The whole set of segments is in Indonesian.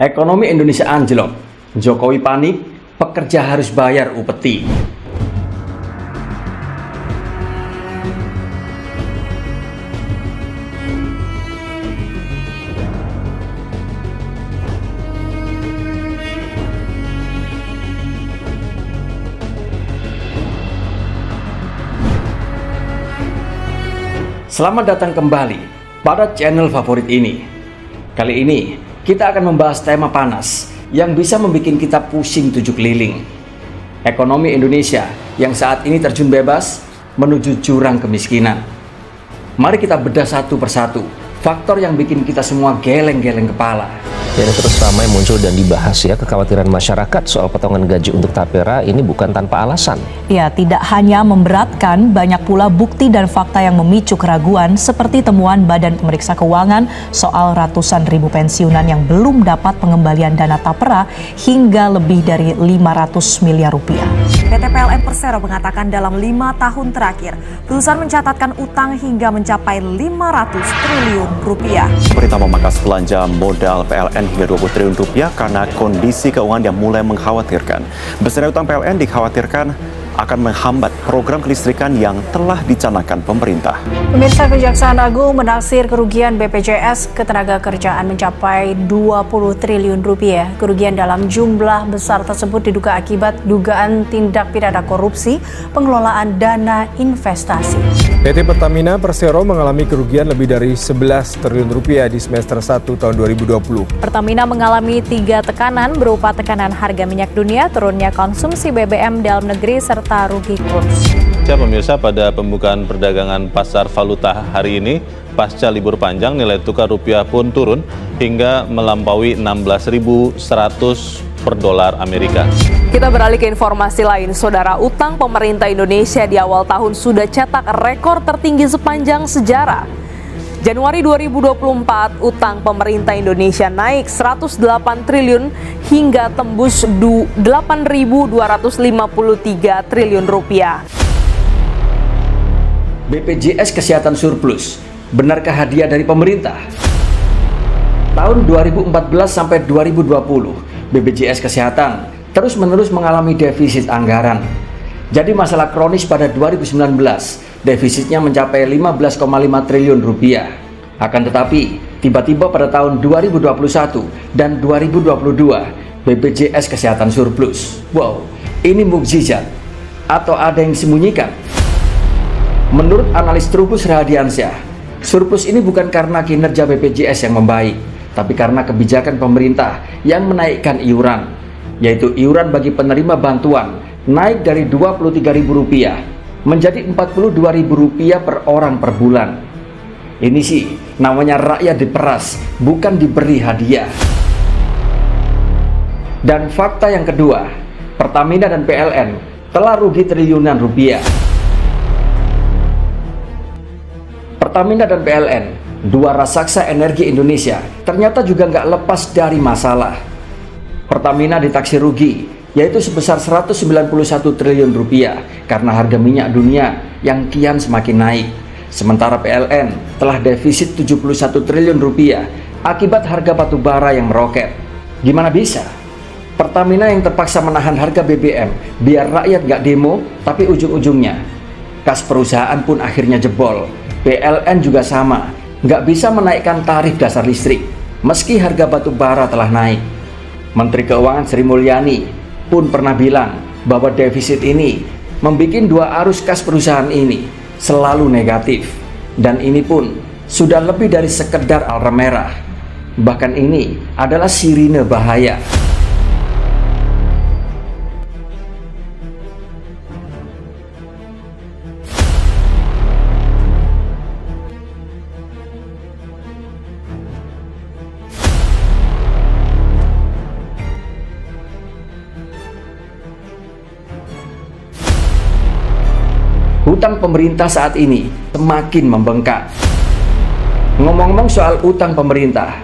Ekonomi Indonesia anjlok, Jokowi panik, pekerja harus bayar upeti. Selamat datang kembali pada channel favorit ini. Kali ini kita akan membahas tema panas yang bisa membuat kita pusing tujuh keliling. Ekonomi Indonesia yang saat ini terjun bebas menuju jurang kemiskinan. Mari kita bedah satu persatu faktor yang bikin kita semua geleng-geleng kepala. Ini terus ramai muncul dan dibahas ya, kekhawatiran masyarakat soal potongan gaji untuk tapera ini bukan tanpa alasan. Ya, tidak hanya memberatkan, banyak pula bukti dan fakta yang memicu keraguan seperti temuan Badan Pemeriksa Keuangan soal ratusan ribu pensiunan yang belum dapat pengembalian dana tapera hingga lebih dari 500 miliar rupiah. PT PLN Persero mengatakan dalam 5 tahun terakhir, perusahaan mencatatkan utang hingga mencapai 500 triliun rupiah. Pemerintah memangkas belanja modal PLN hingga 20 triliun rupiah karena kondisi keuangan yang mulai mengkhawatirkan. Besarnya utang PLN dikhawatirkan akan menghambat program kelistrikan yang telah dicanangkan pemerintah. Pemirsa, Kejaksaan Agung menaksir kerugian BPJS Ketenagakerjaan mencapai 20 triliun rupiah. Kerugian dalam jumlah besar tersebut diduga akibat dugaan tindak pidana korupsi pengelolaan dana investasi. PT Pertamina Persero mengalami kerugian lebih dari 11 triliun rupiah di semester 1 tahun 2020. Pertamina mengalami 3 tekanan berupa tekanan harga minyak dunia, turunnya konsumsi BBM dalam negeri, serta rugi kurs. Pemirsa, pada pembukaan perdagangan pasar valuta hari ini, pasca libur panjang, nilai tukar rupiah pun turun hingga melampaui 16.100 per dolar Amerika. Kita beralih ke informasi lain, saudara. Utang pemerintah Indonesia di awal tahun sudah cetak rekor tertinggi sepanjang sejarah. Januari 2024, utang pemerintah Indonesia naik 108 triliun hingga tembus 8.253 triliun rupiah. BPJS Kesehatan surplus, benarkah hadiah dari pemerintah? Tahun 2014 sampai 2020, BPJS Kesehatan terus-menerus mengalami defisit anggaran. Jadi masalah kronis pada 2019, defisitnya mencapai 15,5 triliun rupiah. Akan tetapi, tiba-tiba pada tahun 2021 dan 2022, BPJS Kesehatan surplus. Wow, ini mukjizat atau ada yang disembunyikan? Menurut analis Trubus Radiansyah, surplus ini bukan karena kinerja BPJS yang membaik, tapi karena kebijakan pemerintah yang menaikkan iuran, yaitu iuran bagi penerima bantuan naik dari Rp23.000 menjadi Rp42.000 per orang per bulan. Ini sih namanya rakyat diperas, bukan diberi hadiah. Dan fakta yang kedua, Pertamina dan PLN telah rugi triliunan rupiah. Pertamina dan PLN, dua raksasa energi Indonesia, ternyata juga nggak lepas dari masalah. Pertamina ditaksir rugi, yaitu sebesar 191 triliun rupiah karena harga minyak dunia yang kian semakin naik. Sementara PLN telah defisit 71 triliun rupiah akibat harga batu bara yang meroket. Gimana bisa? Pertamina yang terpaksa menahan harga BBM biar rakyat nggak demo, tapi ujung-ujungnya kas perusahaan pun akhirnya jebol. PLN juga sama, nggak bisa menaikkan tarif dasar listrik meski harga batu bara telah naik. Menteri Keuangan Sri Mulyani pun pernah bilang bahwa defisit ini membuat dua arus kas perusahaan ini selalu negatif, dan ini pun sudah lebih dari sekedar alarm merah. Bahkan ini adalah sirine bahaya. Utang pemerintah saat ini semakin membengkak. Ngomong-ngomong soal utang pemerintah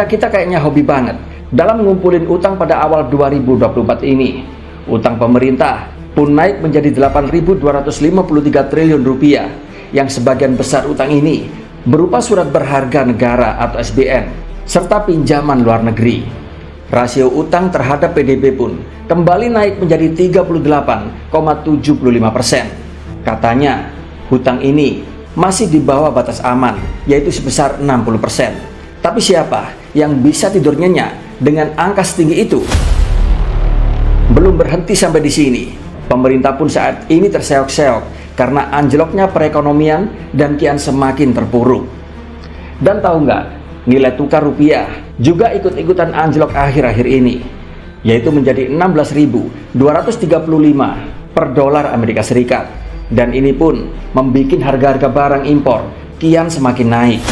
kita kayaknya hobi banget dalam ngumpulin utang pada awal 2024 ini. Utang pemerintah pun naik menjadi 8.253 triliun rupiah, yang sebagian besar utang ini berupa surat berharga negara atau SBN serta pinjaman luar negeri. Rasio utang terhadap PDB pun kembali naik menjadi 38,75%. Katanya, hutang ini masih di bawah batas aman, yaitu sebesar 60%. Tapi siapa yang bisa tidur nyenyak dengan angka setinggi itu? Belum berhenti sampai di sini. Pemerintah pun saat ini terseok-seok karena anjloknya perekonomian dan kian semakin terpuruk. Dan tahu nggak, nilai tukar rupiah juga ikut-ikutan anjlok akhir-akhir ini, yaitu menjadi 16.235 per dolar Amerika Serikat. Dan ini pun membuat harga-harga barang impor kian semakin naik.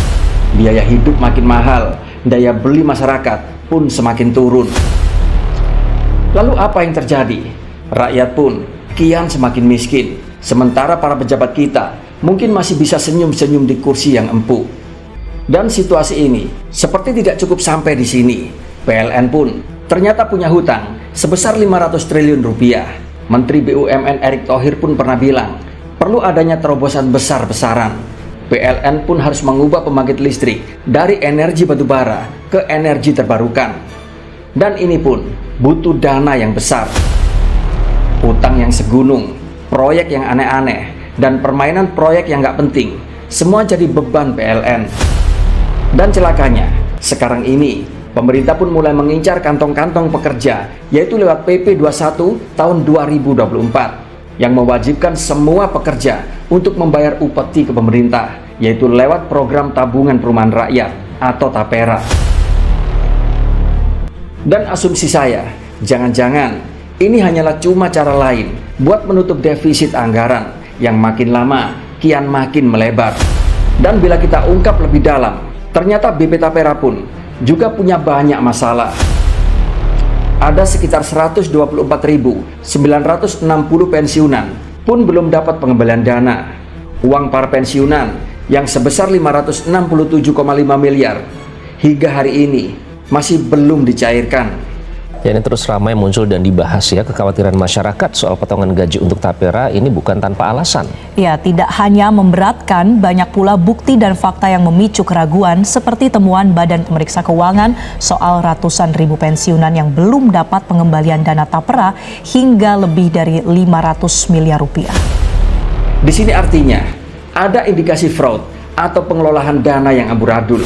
Biaya hidup makin mahal, daya beli masyarakat pun semakin turun. Lalu apa yang terjadi? Rakyat pun kian semakin miskin, sementara para pejabat kita mungkin masih bisa senyum-senyum di kursi yang empuk. Dan situasi ini seperti tidak cukup sampai di sini. PLN pun ternyata punya hutang sebesar 500 triliun rupiah. Menteri BUMN Erick Thohir pun pernah bilang, perlu adanya terobosan besar-besaran. PLN pun harus mengubah pembangkit listrik dari energi batubara ke energi terbarukan. Dan ini pun butuh dana yang besar. Utang yang segunung, proyek yang aneh-aneh, dan permainan proyek yang nggak penting, semua jadi beban PLN. Dan celakanya, sekarang ini pemerintah pun mulai mengincar kantong-kantong pekerja, yaitu lewat PP 21 tahun 2024 yang mewajibkan semua pekerja untuk membayar upeti ke pemerintah, yaitu lewat program tabungan perumahan rakyat atau TAPERA. Dan asumsi saya, jangan-jangan ini hanyalah cuma cara lain buat menutup defisit anggaran yang makin lama kian makin melebar. Dan bila kita ungkap lebih dalam, ternyata BP TAPERA pun juga punya banyak masalah. Ada sekitar 124.960 pensiunan pun belum dapat pengembalian dana. Uang para pensiunan yang sebesar 567,5 miliar hingga hari ini masih belum dicairkan. Ya, ini terus ramai muncul dan dibahas ya, kekhawatiran masyarakat soal potongan gaji untuk TAPERA ini bukan tanpa alasan. Ya, tidak hanya memberatkan, banyak pula bukti dan fakta yang memicu keraguan seperti temuan Badan Pemeriksa Keuangan soal ratusan ribu pensiunan yang belum dapat pengembalian dana TAPERA hingga lebih dari 500 miliar rupiah. Di sini artinya ada indikasi fraud atau pengelolaan dana yang amburadul.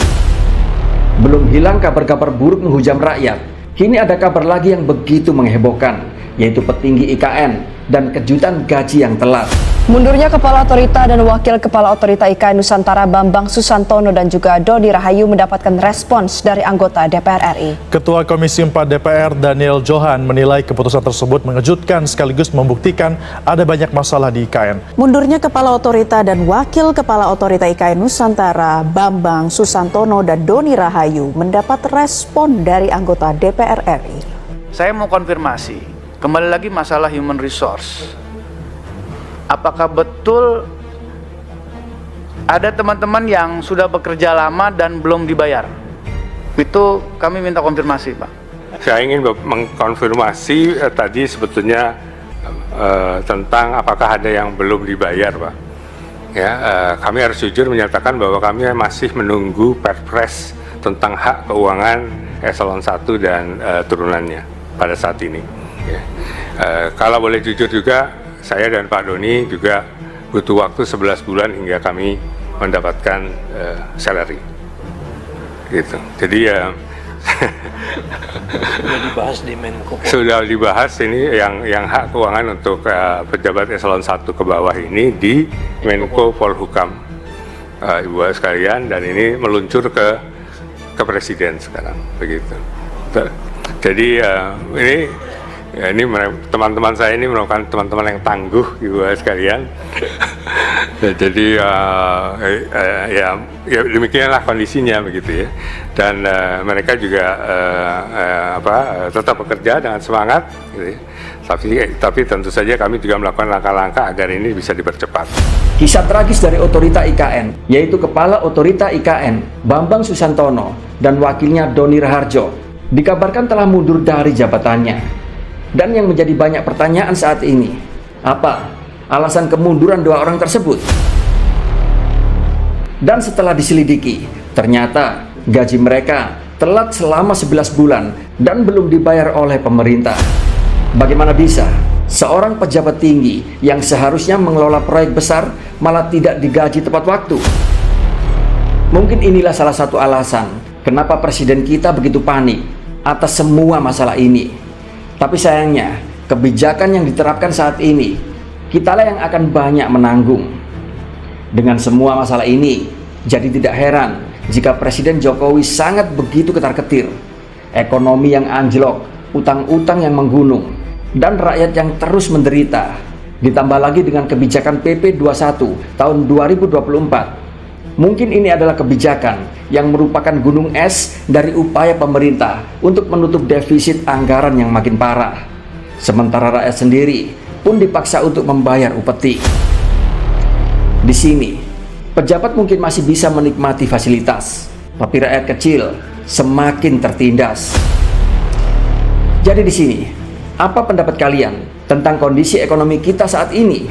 Belum hilang kabar-kabar buruk menghujam rakyat. Kini ada kabar lagi yang begitu menghebohkan, yaitu petinggi IKN dan kejutan gaji yang telat. Mundurnya Kepala Otorita dan Wakil Kepala Otorita IKN Nusantara Bambang Susantono dan juga Dodi Rahayu mendapatkan respons dari anggota DPR RI. Ketua Komisi 4 DPR Daniel Johan menilai keputusan tersebut mengejutkan sekaligus membuktikan ada banyak masalah di IKN. Mundurnya Kepala Otorita dan Wakil Kepala Otorita IKN Nusantara Bambang Susantono dan Dodi Rahayu mendapat respon dari anggota DPR RI. Saya mau konfirmasi, kembali lagi masalah human resource. Apakah betul ada teman-teman yang sudah bekerja lama dan belum dibayar? Itu kami minta konfirmasi, Pak. Saya ingin mengkonfirmasi tadi sebetulnya tentang apakah ada yang belum dibayar, Pak. Ya, kami harus jujur menyatakan bahwa kami masih menunggu Perpres tentang hak keuangan eselon 1 dan turunannya pada saat ini. Ya. Kalau boleh jujur juga, saya dan Pak Doni juga butuh waktu 11 bulan hingga kami mendapatkan salary. Gitu. Jadi ya sudah dibahas di Menko. Sudah dibahas ini yang hak keuangan untuk pejabat eselon 1 ke bawah ini di Menko Polhukam, Ibu sekalian, dan ini meluncur ke Presiden sekarang, begitu. Jadi ini teman-teman saya ini merupakan teman-teman yang tangguh, Ibu sekalian. Jadi ya demikianlah kondisinya, begitu ya. Dan mereka juga tetap bekerja dengan semangat, gitu ya. Tapi tentu saja kami juga melakukan langkah-langkah agar ini bisa dipercepat. Kisah tragis dari Otorita IKN, yaitu Kepala Otorita IKN Bambang Susantono dan wakilnya Doni Raharjo, dikabarkan telah mundur dari jabatannya. Dan yang menjadi banyak pertanyaan saat ini, apa alasan kemunduran dua orang tersebut? Dan setelah diselidiki, ternyata gaji mereka telat selama 11 bulan dan belum dibayar oleh pemerintah. Bagaimana bisa seorang pejabat tinggi yang seharusnya mengelola proyek besar malah tidak digaji tepat waktu? Mungkin inilah salah satu alasan kenapa presiden kita begitu panik atas semua masalah ini. Tapi sayangnya, kebijakan yang diterapkan saat ini, kitalah yang akan banyak menanggung. Dengan semua masalah ini, jadi tidak heran jika Presiden Jokowi sangat begitu ketar-ketir. Ekonomi yang anjlok, utang-utang yang menggunung, dan rakyat yang terus menderita. Ditambah lagi dengan kebijakan PP 21 tahun 2024. Mungkin ini adalah kebijakan yang merupakan gunung es dari upaya pemerintah untuk menutup defisit anggaran yang makin parah. Sementara rakyat sendiri pun dipaksa untuk membayar upeti. Di sini, pejabat mungkin masih bisa menikmati fasilitas, tapi rakyat kecil semakin tertindas. Jadi di sini, apa pendapat kalian tentang kondisi ekonomi kita saat ini?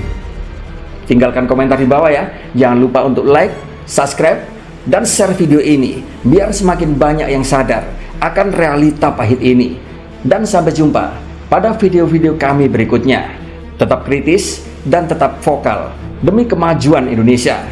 Tinggalkan komentar di bawah ya. Jangan lupa untuk like, subscribe, dan share video ini biar semakin banyak yang sadar akan realita pahit ini. Dan sampai jumpa pada video-video kami berikutnya. Tetap kritis dan tetap vokal demi kemajuan Indonesia.